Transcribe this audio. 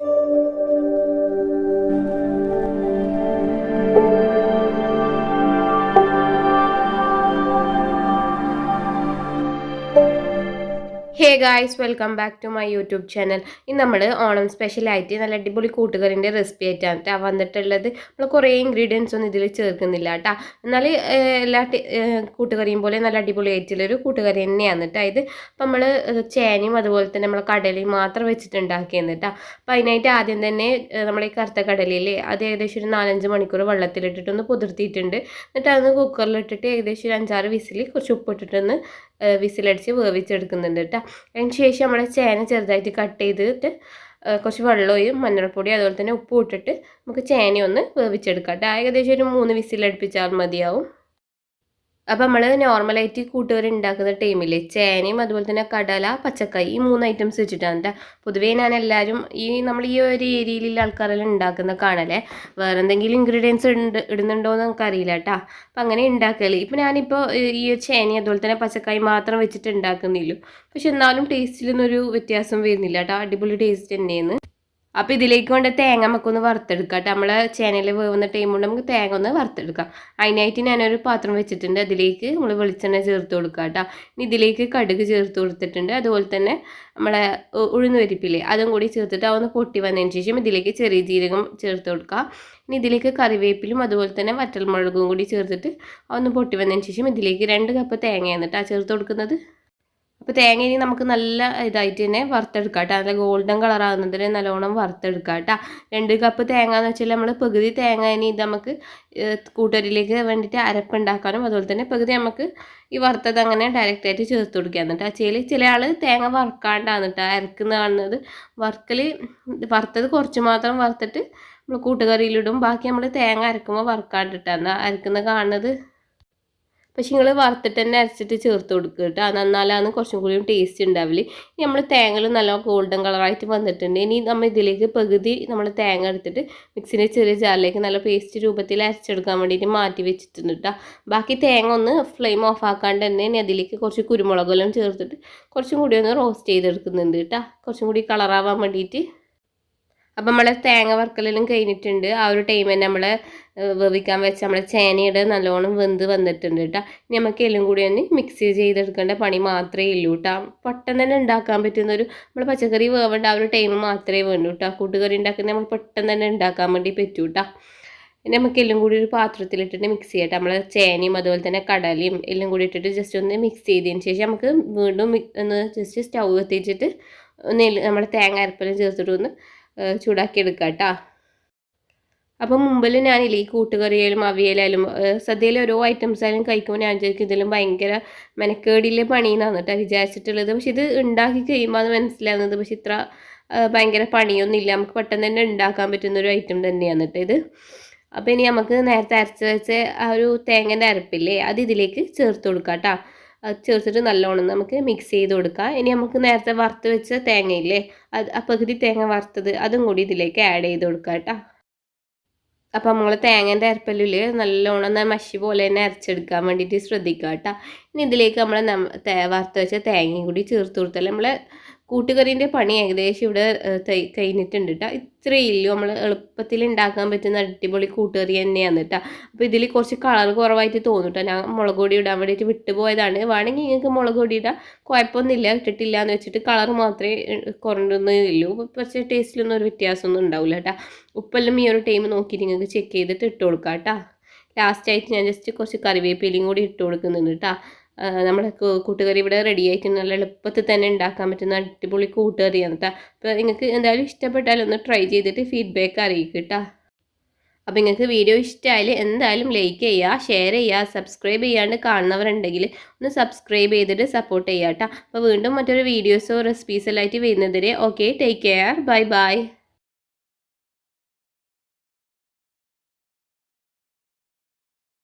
Hey guys, welcome back to my YouTube channel. ഇന്ന് നമ്മൾ ഓണം സ്പെഷ്യലായിട്ട് നല്ല അടിപൊളി കൂട്ടുകറിൻ്റെ റെസിപ്പി ആയിട്ടാണ് വന്നിട്ടുള്ളത്. നമ്മൾ കുറേ ഇൻഗ്രീഡിയൻസ് ഒന്നും ഇതിൽ ചേർക്കുന്നില്ല കേട്ടോ. എന്നാൽ എല്ലാ കൂട്ടുകറിയും പോലെ നല്ല അടിപൊളി ആയിട്ടുള്ളൊരു കൂട്ടുകറി തന്നെയാണ് കേട്ടോ ഇത്. അപ്പം നമ്മൾ ചേനയും അതുപോലെ തന്നെ നമ്മൾ കടലയും മാത്രം വെച്ചിട്ടുണ്ടാക്കിയെന്ന് കേട്ടോ. അപ്പം അതിനായിട്ട് ആദ്യം തന്നെ നമ്മൾ ഈ കറുത്ത കടലയില്ലേ, അത് ഏകദേശം ഒരു 4-5 മണിക്കൂർ വെള്ളത്തിലിട്ടിട്ടൊന്ന് കുതിർത്തിയിട്ടുണ്ട്. എന്നിട്ട് അതൊന്ന് കുക്കറിലിട്ടിട്ട് ഏകദേശം ഒരു 5-6 വിസിൽ കുറച്ച് ഉപ്പിട്ടിട്ടൊന്ന് വിസിലടിച്ച് വേവിച്ചെടുക്കുന്നുണ്ട് കേട്ടോ. അതിന് ശേഷം നമ്മൾ ചേന ചെറുതായിട്ട് കട്ട് ചെയ്തിട്ട് കുറച്ച് വെള്ളവും മഞ്ഞൾപ്പൊടി അതുപോലെ തന്നെ ഉപ്പും ഇട്ടിട്ട് നമുക്ക് ചേനയൊന്ന് വേവിച്ചെടുക്കാം കേട്ടോ. ഏകദേശം ഒരു 3 വിസിലടുപ്പിച്ചാൽ മതിയാവും. അപ്പം നമ്മൾ നോർമലായിട്ട് കൂട്ടുകറി ഉണ്ടാക്കുന്ന ടൈമിൽ ചേനയും അതുപോലെ തന്നെ കടല, പച്ചക്കായി ഈ 3 ഐറ്റംസ് വെച്ചിട്ടാണ് കേട്ടോ. പൊതുവേ ഞാൻ എല്ലാവരും നമ്മൾ ഈ ഒരു ഏരിയയിലുള്ള ആൾക്കാരെല്ലാം ഉണ്ടാക്കുന്ന കാണല്ലേ. വേറെ എന്തെങ്കിലും ഇൻഗ്രീഡിയൻസ് ഇടുന്നുണ്ടോ എന്ന് നമുക്ക് അറിയില്ല കേട്ടോ. അപ്പം അങ്ങനെ ഉണ്ടാക്കല്. ഇപ്പം ഞാനിപ്പോൾ ഈ ചേന അതുപോലെ തന്നെ പച്ചക്കായി മാത്രം വെച്ചിട്ട് ഉണ്ടാക്കുന്നില്ല. പക്ഷെ എന്നാലും ടേസ്റ്റിലൊന്നും ഒരു വ്യത്യാസം വരുന്നില്ല കേട്ടോ. അടിപൊളി ടേസ്റ്റ് തന്നെയാണ്. അപ്പോൾ ഇതിലേക്ക് കൊണ്ട് തേങ്ങ നമുക്കൊന്ന് വറുത്തെടുക്കാം കേട്ടോ. നമ്മൾ ചേനയിൽ വേവുന്ന ടൈം കൊണ്ട് നമുക്ക് തേങ്ങ ഒന്ന് വറുത്തെടുക്കാം. അതിനായിട്ട് ഞാനൊരു പാത്രം വെച്ചിട്ടുണ്ട്. അതിലേക്ക് നമ്മൾ വെളിച്ചെണ്ണ ചേർത്ത് കൊടുക്കാം കേട്ടോ. ഇനി ഇതിലേക്ക് കടുക് ചേർത്ത് കൊടുത്തിട്ടുണ്ട്. അതുപോലെ തന്നെ നമ്മളെ ഉഴുന്ന് പരിപ്പില്ലേ അതും കൂടി ചേർത്തിട്ട് അതൊന്ന് പൊട്ടി വന്നതിന് ശേഷം ഇതിലേക്ക് ചെറിയ ജീരകം ചേർത്ത് കൊടുക്കുക. ഇനി ഇതിലേക്ക് കറിവേപ്പിലും അതുപോലെ തന്നെ വറ്റൽമുളകും കൂടി ചേർത്തിട്ട് അതൊന്ന് പൊട്ടി വന്നതിന് ശേഷം ഇതിലേക്ക് 2 കപ്പ് തേങ്ങയാണ് കേട്ടോ ചേർത്ത് കൊടുക്കുന്നത്. അപ്പോൾ തേങ്ങ ഇനി നമുക്ക് നല്ല ഇതായിട്ട് തന്നെ വറുത്തെടുക്കാം കേട്ടോ. നല്ല ഗോൾഡൻ കളറാകുന്നതിന് നല്ലോണം വറുത്തെടുക്കാം കേട്ടോ. 2 കപ്പ് തേങ്ങ എന്ന് വെച്ചാൽ നമ്മൾ പകുതി തേങ്ങ ഇനി ഇത് നമുക്ക് കൂട്ടുകറിയിലേക്ക് വേണ്ടിയിട്ട് അരപ്പുണ്ടാക്കാനും അതുപോലെ തന്നെ പകുതി നമുക്ക് ഈ വറുത്തത് അങ്ങനെ ഡയറക്റ്റായിട്ട് ചേർത്ത് കൊടുക്കുക. എന്നിട്ട് ചില ആൾ തേങ്ങ വറുക്കാണ്ടാണ് കേട്ടോ അരക്കുന്ന കാണുന്നത്. വറുത്തത് കുറച്ച് മാത്രം വറുത്തിട്ട് നമ്മൾ കൂട്ടുകറിയിലിടും. ബാക്കി നമ്മൾ തേങ്ങ അരക്കുമ്പോൾ വറുക്കാണ്ടിട്ടാണ് അരക്കുന്ന കാണുന്നത്. പക്ഷെ നിങ്ങൾ വറുത്തിട്ട് തന്നെ അരച്ചിട്ട് ചേർത്ത് കൊടുക്കുക കേട്ടോ. എന്നാലാണ് കുറച്ചും കൂടി ടേസ്റ്റ് ഉണ്ടാവില്ല. ഇനി നമ്മൾ തേങ്ങ നല്ല ഗോൾഡൻ കളറായിട്ട് വന്നിട്ടുണ്ട്. ഇനി നമ്മൾ ഇതിലേക്ക് പകുതി നമ്മൾ തേങ്ങ എടുത്തിട്ട് മിക്സിൻ്റെ ചെറിയ ജാറിലേക്ക് നല്ല പേസ്റ്റ് രൂപത്തിൽ അരച്ചെടുക്കാൻ വേണ്ടിയിട്ട് മാറ്റി വെച്ചിട്ടുണ്ട് കേട്ടോ. ബാക്കി തേങ്ങ ഒന്ന് ഫ്ലെയിം ഓഫ് ആക്കാണ്ട് തന്നെ ഇനി അതിലേക്ക് കുറച്ച് കുരുമുളകെല്ലാം ചേർത്തിട്ട് കുറച്ചും കൂടി ഒന്ന് റോസ്റ്റ് ചെയ്തെടുക്കുന്നുണ്ട് കേട്ടോ. കുറച്ചും കൂടി കളറാവാൻ വേണ്ടിയിട്ട്. അപ്പം നമ്മളെ തേങ്ങ വറുക്കലെല്ലാം കഴിഞ്ഞിട്ടുണ്ട്. ആ ഒരു ടൈം തന്നെ നമ്മൾ വേവിക്കാൻ വെച്ച നമ്മളെ ചേനയുടെ നല്ലോണം വെന്ത് വന്നിട്ടുണ്ട് കേട്ടോ. ഇനി നമുക്ക് എല്ലാം കൂടി ഒന്ന് മിക്സ് ചെയ്തെടുക്കേണ്ട പണി മാത്രമേ ഉള്ളൂ കേട്ടോ. പെട്ടെന്ന് തന്നെ ഉണ്ടാക്കാൻ പറ്റുന്നൊരു നമ്മൾ പച്ചക്കറി വേവേണ്ട ആ ഒരു ടൈം മാത്രമേ വേണ്ടൂ കേട്ടോ. കൂട്ടുകറി ഉണ്ടാക്കുന്ന നമ്മൾ പെട്ടെന്ന് തന്നെ ഉണ്ടാക്കാൻ വേണ്ടി പറ്റൂ കേട്ടോ. ഇനി നമുക്ക് എല്ലാം കൂടി ഒരു പാത്രത്തിലിട്ടിട്ട് മിക്സ് ചെയ്യട്ടെ. നമ്മൾ ചേനയും അതുപോലെ തന്നെ കടലയും എല്ലാം കൂടി ഇട്ടിട്ട് ജസ്റ്റ് ഒന്ന് മിക്സ് ചെയ്തതിന് ശേഷം നമുക്ക് വീണ്ടും ഒന്ന് ജസ്റ്റ് സ്റ്റൗ എത്തിച്ചിട്ട് നമ്മൾ തേങ്ങ അരപ്പെല്ലാം ചേർത്തിട്ട് ഒന്ന് ചൂടാക്കി എടുക്കാം കേട്ടോ. അപ്പം മുമ്പിൽ ഞാനില്ലേ ഈ കൂട്ടുകറിയായാലും അവിയലായാലും സദ്യയിലെ ഓരോ ഐറ്റംസ് ആയാലും കഴിക്കുമ്പോൾ ഞാൻ വിചാരിക്കും ഇതിലും ഭയങ്കര മെനക്കേടിലെ പണിയെന്നാണ് കേട്ടോ വിചാരിച്ചിട്ടുള്ളത്. പക്ഷെ ഇത് ഉണ്ടാക്കി കഴിയുമ്പോൾ അത് മനസ്സിലാവുന്നത് പക്ഷെ ഇത്ര ഭയങ്കര പണിയൊന്നുമില്ല. നമുക്ക് പെട്ടെന്ന് തന്നെ ഉണ്ടാക്കാൻ പറ്റുന്നൊരു ഐറ്റം തന്നെയാണ് കേട്ടോ ഇത്. അപ്പോൾ ഇനി നമുക്ക് നേരത്തെ അരച്ച് വെച്ച ആ ഒരു തേങ്ങേൻ്റെ അരപ്പില്ലേ അത് ഇതിലേക്ക് ചേർത്ത് കൊടുക്കാം കേട്ടോ. അത് ചേർത്തിട്ട് നല്ലോണം നമുക്ക് മിക്സ് ചെയ്ത് കൊടുക്കാം. ഇനി നമുക്ക് നേരത്തെ വറുത്ത് വെച്ച തേങ്ങയില്ലേ ആ പകുതി തേങ്ങ വറുത്തത് അതും കൂടി ഇതിലേക്ക് ആഡ് ചെയ്ത് കൊടുക്കാം കേട്ടോ. അപ്പം നമ്മൾ തേങ്ങേൻ്റെ അരപ്പല്ലിൽ നല്ലോണം മഷി പോലെ തന്നെ അരച്ചെടുക്കാൻ വേണ്ടിയിട്ട് ശ്രദ്ധിക്കുക കേട്ടോ. ഇനി ഇതിലേക്ക് നമ്മൾ വറുത്ത് വെച്ച തേങ്ങയും കൂടി ചേർത്ത് കൊടുത്താൽ നമ്മൾ കൂട്ടുകറീൻ്റെ പണി ഏകദേശം ഇവിടെ കഴിഞ്ഞിട്ടുണ്ട് കേട്ടോ. ഇത്രയേ ഉള്ളൂ. നമ്മൾ എളുപ്പത്തിൽ ഉണ്ടാക്കാൻ പറ്റുന്ന അടിപൊളി കൂട്ടുകറി തന്നെയാണ് കേട്ടോ. അപ്പോൾ ഇതിൽ കുറച്ച് കളർ കുറവായിട്ട് തോന്നും കേട്ടോ. ഞാൻ മുളക് പൊടി ഇടാൻ വേണ്ടിയിട്ട് വിട്ടുപോയതാണ്. വേണമെങ്കിൽ നിങ്ങൾക്ക് മുളക് പൊടി ഇടാം, കുഴപ്പമൊന്നുമില്ല. ഇട്ടിട്ടില്ല എന്ന് വെച്ചിട്ട് കളർ മാത്രമേ കുറഞ്ഞൊന്നേ ഉള്ളൂ. പക്ഷേ ടേസ്റ്റിലൊന്നും ഒരു വ്യത്യാസമൊന്നും ഉണ്ടാവില്ല കേട്ടോ. ഉപ്പെല്ലാം ഈ ഒരു ടൈം നോക്കിയിട്ട് നിങ്ങൾക്ക് ചെക്ക് ചെയ്തിട്ട് ഇട്ട് കൊടുക്കാം കേട്ടോ. ലാസ്റ്റായിട്ട് ഞാൻ ജസ്റ്റ് കുറച്ച് കറിവേപ്പിലയും കൂടി ഇട്ട് കൊടുക്കുന്നുണ്ട് കേട്ടോ. നമ്മുടെ കൂട്ടുകറി ഇവിടെ റെഡി ആയിട്ട് നല്ല എളുപ്പത്തിൽ തന്നെ ഉണ്ടാക്കാൻ പറ്റുന്ന അടിപൊളി കൂട്ടുകറിയാണ് കേട്ടോ. അപ്പോൾ നിങ്ങൾക്ക് എന്തായാലും ഇഷ്ടപ്പെട്ടാലും ഒന്ന് ട്രൈ ചെയ്തിട്ട് ഫീഡ്ബാക്ക് അറിയിക്കുക കേട്ടോ. അപ്പോൾ നിങ്ങൾക്ക് വീഡിയോ ഇഷ്ടമായാൽ എന്തായാലും ലൈക്ക് ചെയ്യുക, ഷെയർ ചെയ്യുക, സബ്സ്ക്രൈബ് ചെയ്യാണ്ട് കാണുന്നവരുണ്ടെങ്കിൽ ഒന്ന് സബ്സ്ക്രൈബ് ചെയ്തിട്ട് സപ്പോർട്ട് ചെയ്യുക കേട്ടോ. അപ്പോൾ വീണ്ടും മറ്റൊരു വീഡിയോസോ റെസിപ്പീസെല്ലാം ആയിട്ട് വരുന്നതിരെ okay, take care, bye by.